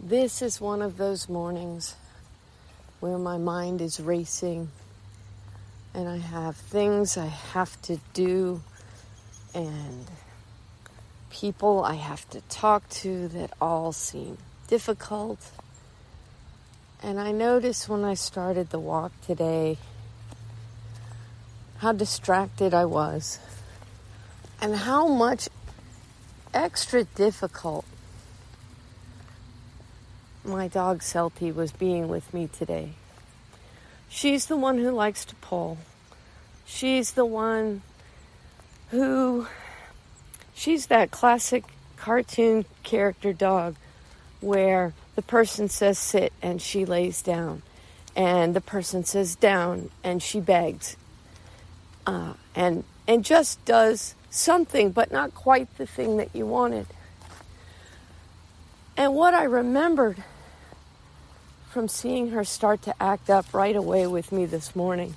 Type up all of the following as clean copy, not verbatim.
This is one of those mornings where my mind is racing and I have things I have to do and people I have to talk to that all seem difficult. And I noticed when I started the walk today how distracted I was and how much extra difficult my dog Celty was being with me today. She's the one who likes to pull. She's the one she's that classic cartoon character dog where the person says sit and she lays down, and the person says down and she begs, and just does something but not quite the thing that you wanted. And what I remembered from seeing her start to act up right away with me this morning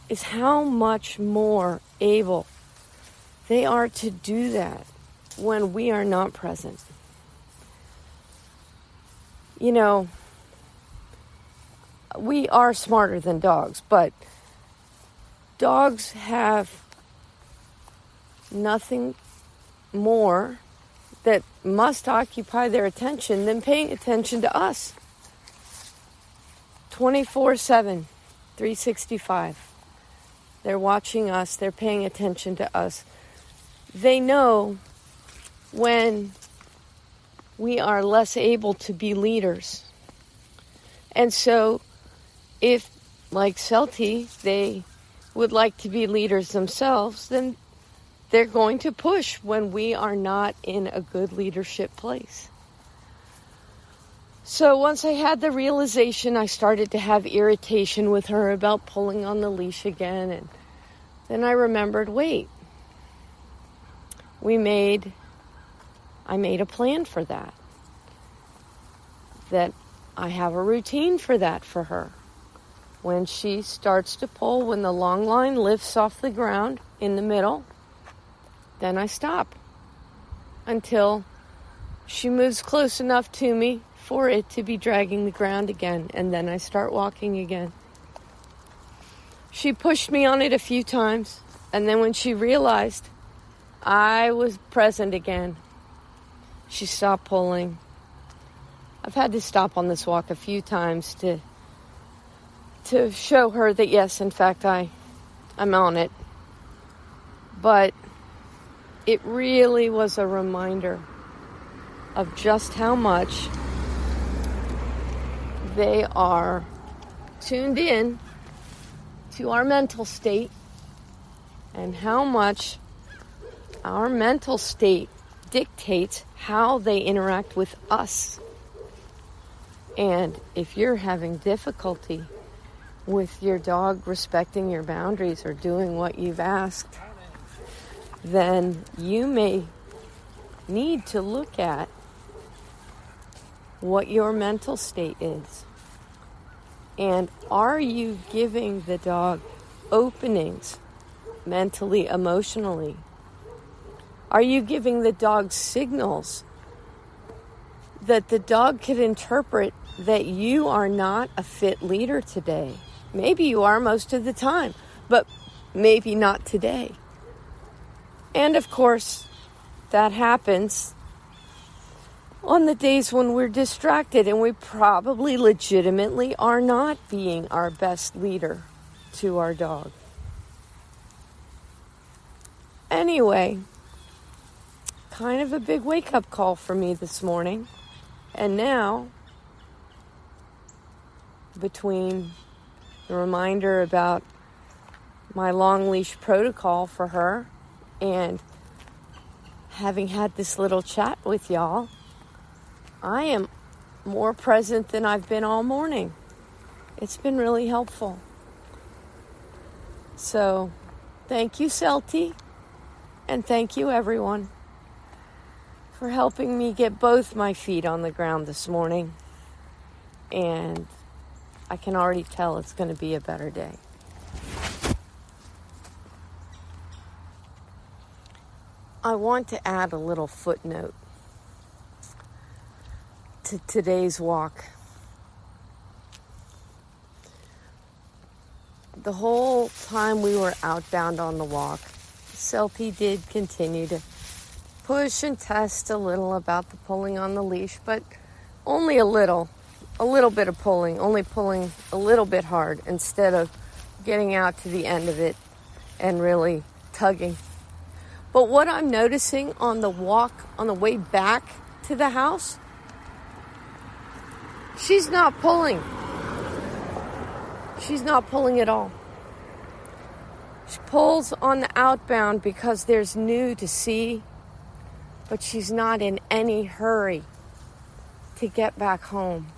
is how much more able they are to do that when we are not present. You know, we are smarter than dogs, but dogs have nothing more that must occupy their attention than paying attention to us. 24/7, 365. They're watching us. They're paying attention to us. They know when we are less able to be leaders. And so if, like Celty, they would like to be leaders themselves, then they're going to push when we are not in a good leadership place. So once I had the realization, I started to have irritation with her about pulling on the leash again. And then I remembered, wait, I made a plan for that. That I have a routine for that for her. When she starts to pull, when the long line lifts off the ground in the middle, then I stop until she moves close enough to me for it to be dragging the ground again, and then I start walking again. She pushed me on it a few times, and then when she realized I was present again, she stopped pulling. I've had to stop on this walk a few times to show her that yes, in fact, I'm on it. But it really was a reminder of just how much they are tuned in to our mental state and how much our mental state dictates how they interact with us. And if you're having difficulty with your dog respecting your boundaries or doing what you've asked, then you may need to look at what your mental state is. And are you giving the dog openings mentally, emotionally? Are you giving the dog signals that the dog could interpret that you are not a fit leader today? Maybe you are most of the time, but maybe not today. And of course, that happens on the days when we're distracted and we probably legitimately are not being our best leader to our dog. Anyway, kind of a big wake-up call for me this morning. And now, between the reminder about my long leash protocol for her and having had this little chat with y'all, I am more present than I've been all morning. It's been really helpful. So, thank you, Celty, and thank you, everyone, for helping me get both my feet on the ground this morning. And I can already tell it's going to be a better day. I want to add a little footnote to today's walk. The whole time we were outbound on the walk, Selkie did continue to push and test a little about the pulling on the leash, but only a little bit of pulling, only pulling a little bit hard instead of getting out to the end of it and really tugging. But what I'm noticing on the walk, on the way back to the house, she's not pulling. She's not pulling at all. She pulls on the outbound because there's new to see, but she's not in any hurry to get back home.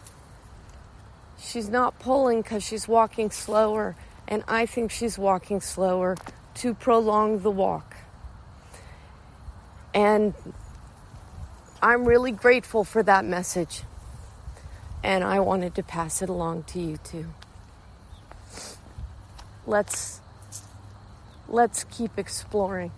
She's not pulling because she's walking slower, and I think she's walking slower to prolong the walk. And I'm really grateful for that message, and I wanted to pass it along to you too. Let's keep exploring.